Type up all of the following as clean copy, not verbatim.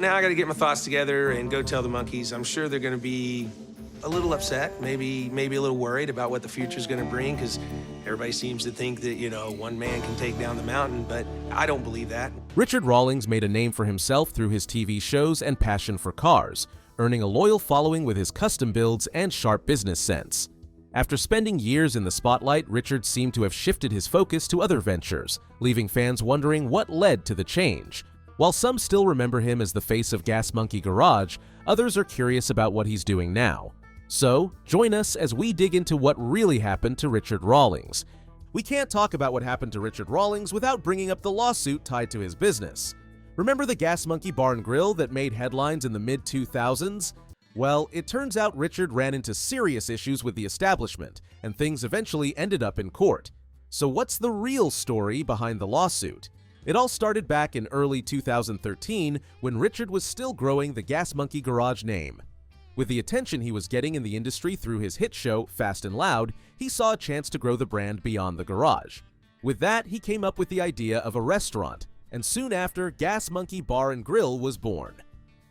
now I got to get my thoughts together and go tell the monkeys. I'm sure they're going to be a little upset, maybe a little worried about what the future's going to bring, because everybody seems to think that, one man can take down the mountain, but I don't believe that. Richard Rawlings made a name for himself through his TV shows and passion for cars, earning a loyal following with his custom builds and sharp business sense. After spending years in the spotlight, Richard seemed to have shifted his focus to other ventures, leaving fans wondering what led to the change. While some still remember him as the face of Gas Monkey Garage, others are curious about what he's doing now. So, join us as we dig into what really happened to Richard Rawlings. We can't talk about what happened to Richard Rawlings without bringing up the lawsuit tied to his business. Remember the Gas Monkey Bar and Grill that made headlines in the mid-2000s? Well, it turns out Richard ran into serious issues with the establishment, and things eventually ended up in court. So what's the real story behind the lawsuit? It all started back in early 2013 when Richard was still growing the Gas Monkey Garage name. With the attention he was getting in the industry through his hit show, Fast and Loud, he saw a chance to grow the brand beyond the garage. With that, he came up with the idea of a restaurant, and soon after, Gas Monkey Bar and Grill was born.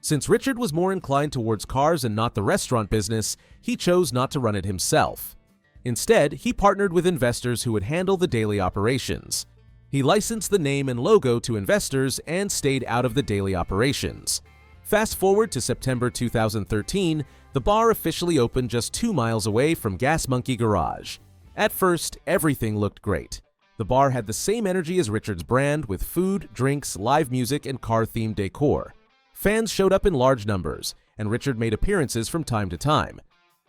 Since Richard was more inclined towards cars and not the restaurant business, he chose not to run it himself. Instead, he partnered with investors who would handle the daily operations. He licensed the name and logo to investors and stayed out of the daily operations. Fast forward to September 2013, the bar officially opened just 2 miles away from Gas Monkey Garage. At first, everything looked great. The bar had the same energy as Richard's brand, with food, drinks, live music, and car-themed decor. Fans showed up in large numbers, and Richard made appearances from time to time.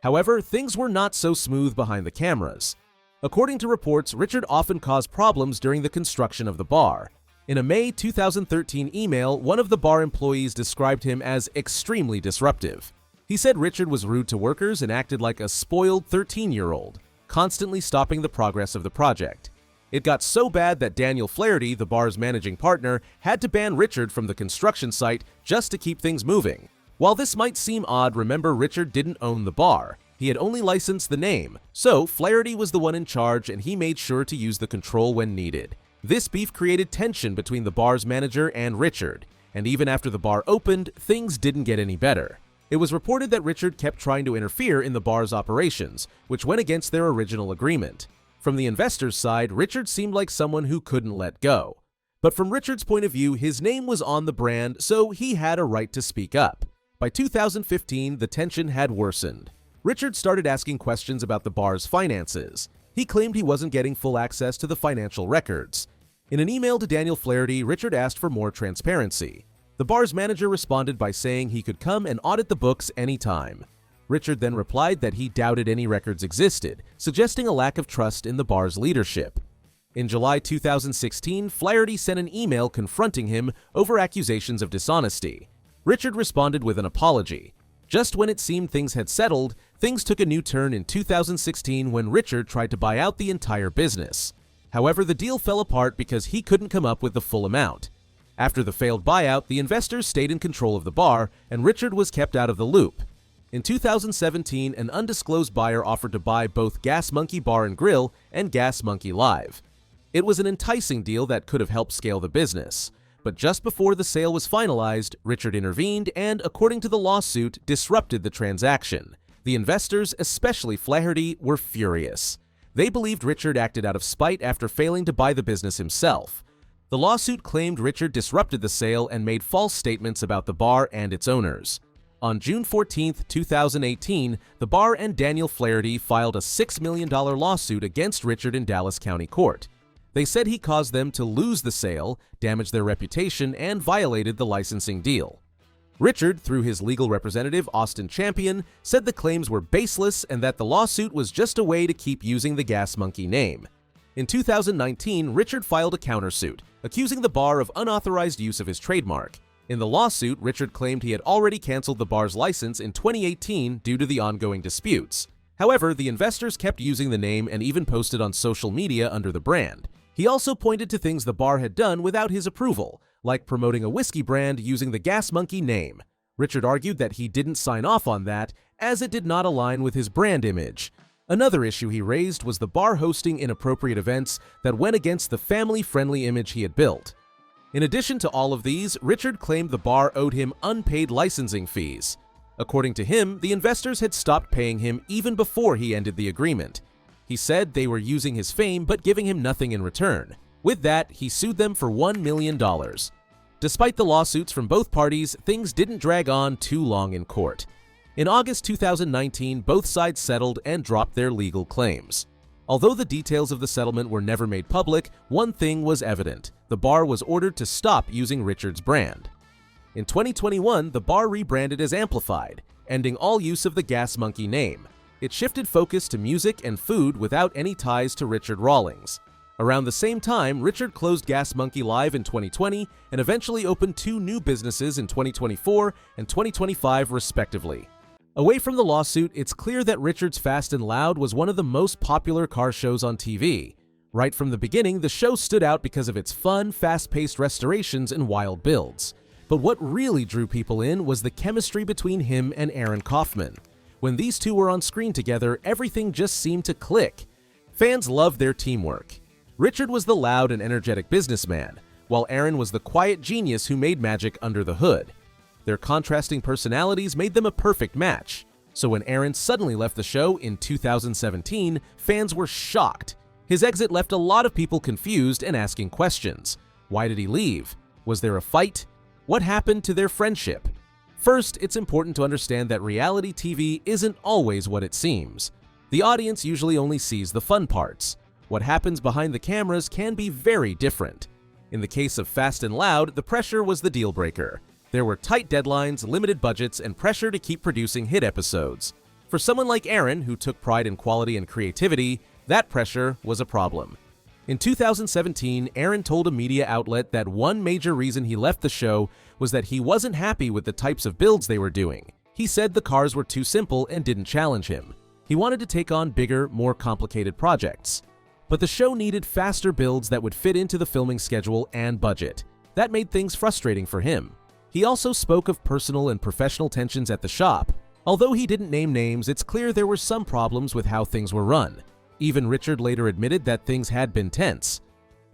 However, things were not so smooth behind the cameras. According to reports, Richard often caused problems during the construction of the bar. In a May 2013 email, one of the bar employees described him as extremely disruptive. He said Richard was rude to workers and acted like a spoiled 13-year-old, constantly stopping the progress of the project. It got so bad that Daniel Flaherty, the bar's managing partner, had to ban Richard from the construction site just to keep things moving. While this might seem odd, remember Richard didn't own the bar. He had only licensed the name, so Flaherty was the one in charge and he made sure to use the control when needed. This beef created tension between the bar's manager and Richard, and even after the bar opened, things didn't get any better. It was reported that Richard kept trying to interfere in the bar's operations, which went against their original agreement. From the investors' side, Richard seemed like someone who couldn't let go. But from Richard's point of view, his name was on the brand, so he had a right to speak up. By 2015, the tension had worsened. Richard started asking questions about the bar's finances. He claimed he wasn't getting full access to the financial records. In an email to Daniel Flaherty, Richard asked for more transparency. The bar's manager responded by saying he could come and audit the books anytime. Richard then replied that he doubted any records existed, suggesting a lack of trust in the bar's leadership. In July 2016, Flaherty sent an email confronting him over accusations of dishonesty. Richard responded with an apology. Just when it seemed things had settled, things took a new turn in 2016 when Richard tried to buy out the entire business. However, the deal fell apart because he couldn't come up with the full amount. After the failed buyout, the investors stayed in control of the bar, and Richard was kept out of the loop. In 2017, an undisclosed buyer offered to buy both Gas Monkey Bar and Grill and Gas Monkey Live. It was an enticing deal that could have helped scale the business. But just before the sale was finalized, Richard intervened and, according to the lawsuit, disrupted the transaction. The investors, especially Flaherty, were furious. They believed Richard acted out of spite after failing to buy the business himself. The lawsuit claimed Richard disrupted the sale and made false statements about the bar and its owners. On June 14, 2018, the bar and Daniel Flaherty filed a $6 million lawsuit against Richard in Dallas County Court. They said he caused them to lose the sale, damaged their reputation, and violated the licensing deal. Richard, through his legal representative Austin Champion, said the claims were baseless and that the lawsuit was just a way to keep using the Gas Monkey name. In 2019, Richard filed a countersuit, accusing the bar of unauthorized use of his trademark. In the lawsuit, Richard claimed he had already canceled the bar's license in 2018 due to the ongoing disputes. However, the investors kept using the name and even posted on social media under the brand. He also pointed to things the bar had done without his approval, like promoting a whiskey brand using the Gas Monkey name. Richard argued that he didn't sign off on that, as it did not align with his brand image. Another issue he raised was the bar hosting inappropriate events that went against the family-friendly image he had built. In addition to all of these, Richard claimed the bar owed him unpaid licensing fees. According to him, the investors had stopped paying him even before he ended the agreement. He said they were using his fame but giving him nothing in return. With that, he sued them for $1 million. Despite the lawsuits from both parties, things didn't drag on too long in court. In August 2019, both sides settled and dropped their legal claims. Although the details of the settlement were never made public, one thing was evident: the bar was ordered to stop using Richard's brand. In 2021, the bar rebranded as Amplified, ending all use of the Gas Monkey name. It shifted focus to music and food without any ties to Richard Rawlings. Around the same time, Richard closed Gas Monkey Live in 2020 and eventually opened 2 new businesses in 2024 and 2025 respectively. Away from the lawsuit, it's clear that Richard's Fast and Loud was one of the most popular car shows on TV. Right from the beginning, the show stood out because of its fun, fast-paced restorations and wild builds. But what really drew people in was the chemistry between him and Aaron Kaufman. When these two were on screen together, everything just seemed to click. Fans loved their teamwork. Richard was the loud and energetic businessman, while Aaron was the quiet genius who made magic under the hood. Their contrasting personalities made them a perfect match. So when Aaron suddenly left the show in 2017, fans were shocked. His exit left a lot of people confused and asking questions. Why did he leave? Was there a fight? What happened to their friendship? First, it's important to understand that reality TV isn't always what it seems. The audience usually only sees the fun parts. What happens behind the cameras can be very different. In the case of Fast and Loud, the pressure was the deal breaker. There were tight deadlines, limited budgets, and pressure to keep producing hit episodes. For someone like Aaron, who took pride in quality and creativity, that pressure was a problem. In 2017, Aaron told a media outlet that one major reason he left the show was that he wasn't happy with the types of builds they were doing. He said the cars were too simple and didn't challenge him. He wanted to take on bigger, more complicated projects. But the show needed faster builds that would fit into the filming schedule and budget. That made things frustrating for him. He also spoke of personal and professional tensions at the shop. Although he didn't name names, it's clear there were some problems with how things were run. Even Richard later admitted that things had been tense.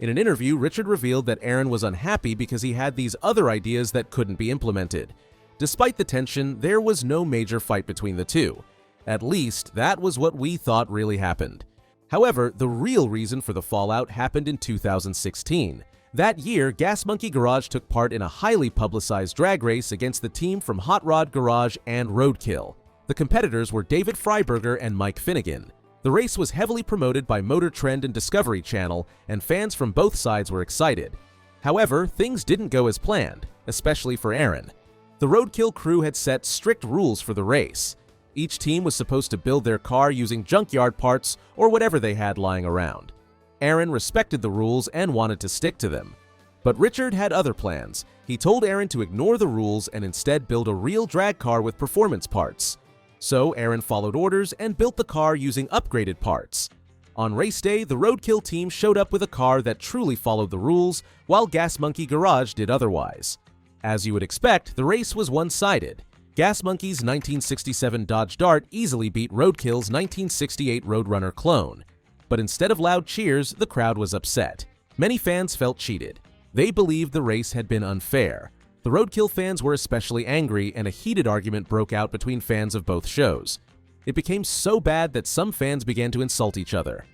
In an interview, Richard revealed that Aaron was unhappy because he had these other ideas that couldn't be implemented. Despite the tension, there was no major fight between the two. At least, that was what we thought really happened. However, the real reason for the fallout happened in 2016. That year, Gas Monkey Garage took part in a highly publicized drag race against the team from Hot Rod Garage and Roadkill. The competitors were David Freiberger and Mike Finnegan. The race was heavily promoted by Motor Trend and Discovery Channel, and fans from both sides were excited. However, things didn't go as planned, especially for Aaron. The Roadkill crew had set strict rules for the race. Each team was supposed to build their car using junkyard parts or whatever they had lying around. Aaron respected the rules and wanted to stick to them. But Richard had other plans. He told Aaron to ignore the rules and instead build a real drag car with performance parts. So Aaron followed orders and built the car using upgraded parts. On race day, the Roadkill team showed up with a car that truly followed the rules, while Gas Monkey Garage did otherwise. As you would expect, the race was one-sided. Gas Monkey's 1967 Dodge Dart easily beat Roadkill's 1968 Roadrunner clone. But instead of loud cheers, the crowd was upset. Many fans felt cheated. They believed the race had been unfair. The Roadkill fans were especially angry, and a heated argument broke out between fans of both shows. It became so bad that some fans began to insult each other.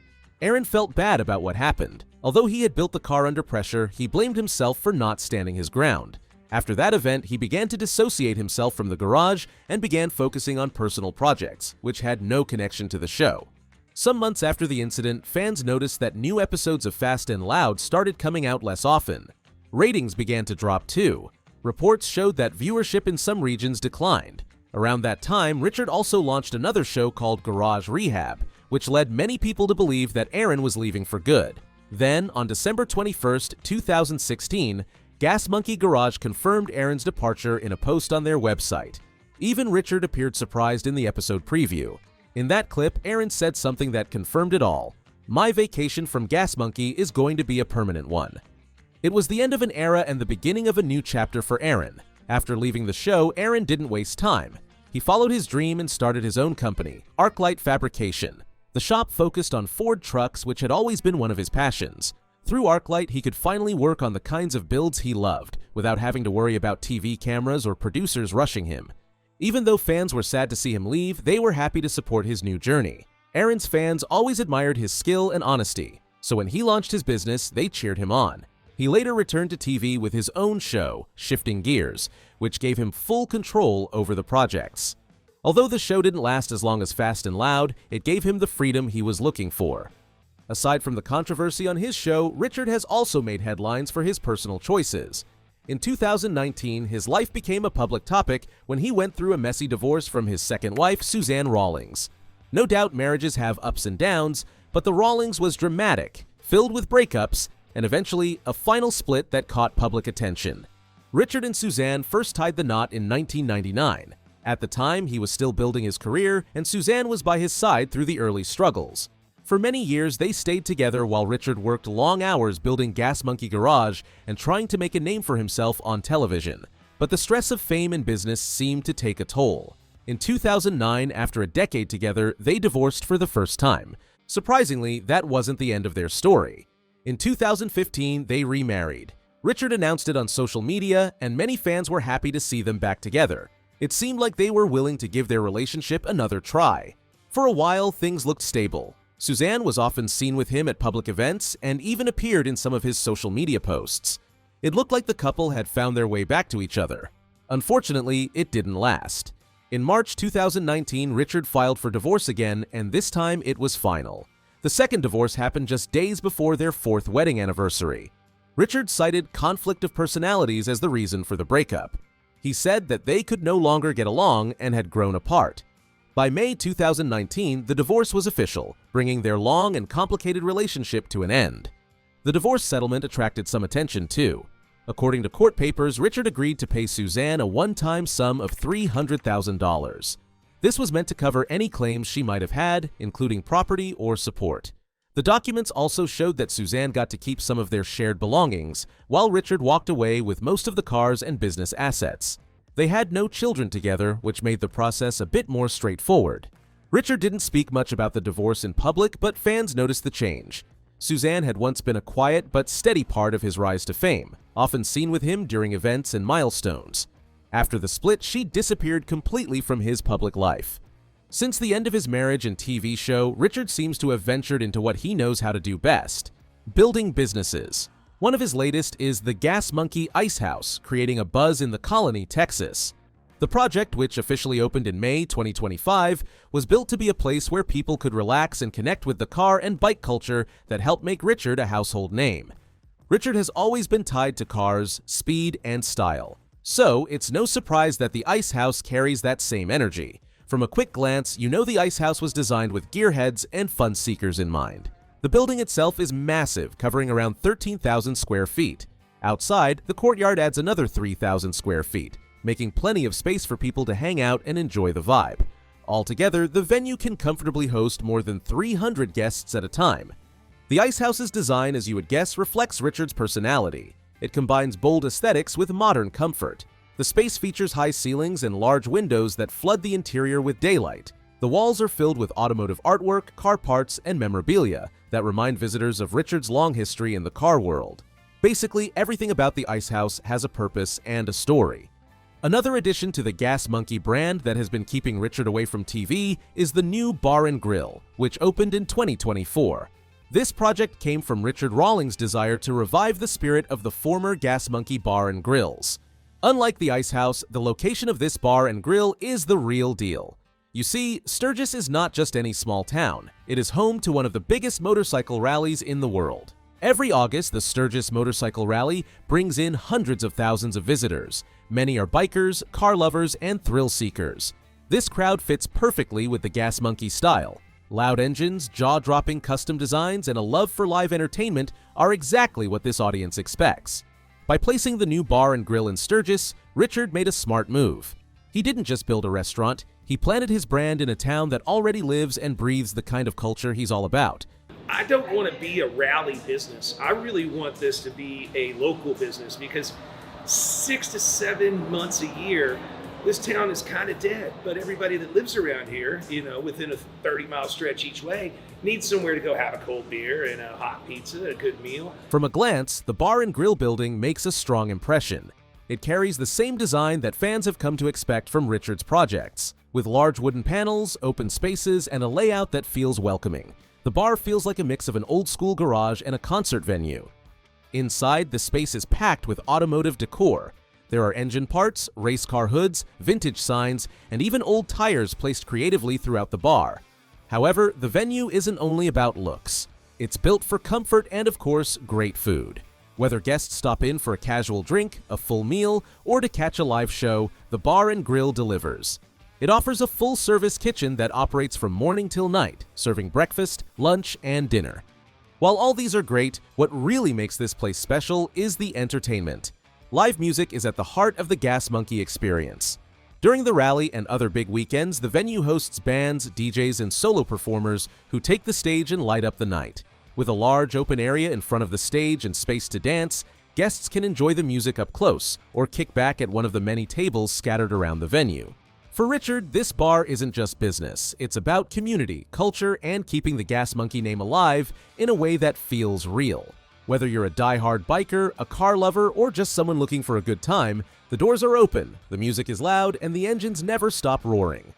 Aaron felt bad about what happened. Although he had built the car under pressure, he blamed himself for not standing his ground. After that event, he began to dissociate himself from the garage and began focusing on personal projects, which had no connection to the show. Some months after the incident, fans noticed that new episodes of Fast and Loud started coming out less often. Ratings began to drop too. Reports showed that viewership in some regions declined. Around that time, Richard also launched another show called Garage Rehab, which led many people to believe that Aaron was leaving for good. Then, on December 21, 2016, Gas Monkey Garage confirmed Aaron's departure in a post on their website. Even Richard appeared surprised in the episode preview. In that clip, Aaron said something that confirmed it all. "My vacation from Gas Monkey is going to be a permanent one." It was the end of an era and the beginning of a new chapter for Aaron. After leaving the show, Aaron didn't waste time. He followed his dream and started his own company, ArcLight Fabrication. The shop focused on Ford trucks, which had always been one of his passions. Through ArcLight, he could finally work on the kinds of builds he loved, without having to worry about TV cameras or producers rushing him. Even though fans were sad to see him leave, they were happy to support his new journey. Aaron's fans always admired his skill and honesty, so when he launched his business, they cheered him on. He later returned to TV with his own show, Shifting Gears, which gave him full control over the projects. Although the show didn't last as long as Fast and Loud, it gave him the freedom he was looking for. Aside from the controversy on his show, Richard has also made headlines for his personal choices. In 2019, his life became a public topic when he went through a messy divorce from his second wife, Suzanne Rawlings. No doubt marriages have ups and downs, but the Rawlings was dramatic, filled with breakups, and eventually a final split that caught public attention. Richard and Suzanne first tied the knot in 1999. At the time, he was still building his career, and Suzanne was by his side through the early struggles. For many years, they stayed together while Richard worked long hours building Gas Monkey Garage and trying to make a name for himself on television. But the stress of fame and business seemed to take a toll. In 2009, after a decade together, they divorced for the first time. Surprisingly, that wasn't the end of their story. In 2015, they remarried. Richard announced it on social media, and many fans were happy to see them back together. It seemed like they were willing to give their relationship another try. For a while, things looked stable. Suzanne was often seen with him at public events and even appeared in some of his social media posts. It looked like the couple had found their way back to each other. Unfortunately, it didn't last. In March 2019, Richard filed for divorce again, and this time it was final. The second divorce happened just days before their fourth wedding anniversary. Richard cited conflict of personalities as the reason for the breakup. He said that they could no longer get along and had grown apart. By May 2019, the divorce was official, bringing their long and complicated relationship to an end. The divorce settlement attracted some attention too. According to court papers, Richard agreed to pay Suzanne a one-time sum of $300,000. This was meant to cover any claims she might have had, including property or support. The documents also showed that Suzanne got to keep some of their shared belongings, while Richard walked away with most of the cars and business assets. They had no children together, which made the process a bit more straightforward. Richard didn't speak much about the divorce in public, but fans noticed the change. Suzanne had once been a quiet but steady part of his rise to fame, often seen with him during events and milestones. After the split, she disappeared completely from his public life. Since the end of his marriage and TV show, Richard seems to have ventured into what he knows how to do best: building businesses. One of his latest is the Gas Monkey Ice House, creating a buzz in the Colony, Texas. The project, which officially opened in May 2025, was built to be a place where people could relax and connect with the car and bike culture that helped make Richard a household name. Richard has always been tied to cars, speed, and style. So, it's no surprise that the Ice House carries that same energy. From a quick glance, you know the Ice House was designed with gearheads and fun seekers in mind. The building itself is massive, covering around 13,000 square feet. Outside, the courtyard adds another 3,000 square feet, making plenty of space for people to hang out and enjoy the vibe. Altogether, the venue can comfortably host more than 300 guests at a time. The Ice House's design, as you would guess, reflects Richard's personality. It combines bold aesthetics with modern comfort. The space features high ceilings and large windows that flood the interior with daylight. The walls are filled with automotive artwork, car parts, and memorabilia that remind visitors of Richard's long history in the car world. Basically, everything about the Ice House has a purpose and a story. Another addition to the Gas Monkey brand that has been keeping Richard away from TV is the new Bar and Grill, which opened in 2024. This project came from Richard Rawlings' desire to revive the spirit of the former Gas Monkey Bar and Grills. Unlike the Ice House, the location of this bar and grill is the real deal. You see, Sturgis is not just any small town. It is home to one of the biggest motorcycle rallies in the world. Every August, the Sturgis Motorcycle Rally brings in hundreds of thousands of visitors. Many are bikers, car lovers, and thrill seekers. This crowd fits perfectly with the Gas Monkey style. Loud engines, jaw-dropping custom designs, and a love for live entertainment are exactly what this audience expects. By placing the new bar and grill in Sturgis, Richard made a smart move. He didn't just build a restaurant, he planted his brand in a town that already lives and breathes the kind of culture he's all about. I don't want to be a rally business. I really want this to be a local business because 6 to 7 months a year, this town is kind of dead, but everybody that lives around here, within a 30-mile stretch each way, needs somewhere to go have a cold beer and a hot pizza, a good meal. From a glance, the bar and grill building makes a strong impression. It carries the same design that fans have come to expect from Richard's projects, with large wooden panels, open spaces, and a layout that feels welcoming. The bar feels like a mix of an old-school garage and a concert venue. Inside, the space is packed with automotive decor. There are engine parts, race car hoods, vintage signs, and even old tires placed creatively throughout the bar. However, the venue isn't only about looks. It's built for comfort and, of course, great food. Whether guests stop in for a casual drink, a full meal, or to catch a live show, the bar and grill delivers. It offers a full-service kitchen that operates from morning till night, serving breakfast, lunch, and dinner. While all these are great, what really makes this place special is the entertainment. Live music is at the heart of the Gas Monkey experience. During the rally and other big weekends, the venue hosts bands, DJs, and solo performers who take the stage and light up the night. With a large open area in front of the stage and space to dance, guests can enjoy the music up close or kick back at one of the many tables scattered around the venue. For Richard, this bar isn't just business. It's about community, culture, and keeping the Gas Monkey name alive in a way that feels real. Whether you're a die-hard biker, a car lover, or just someone looking for a good time, the doors are open, the music is loud, and the engines never stop roaring.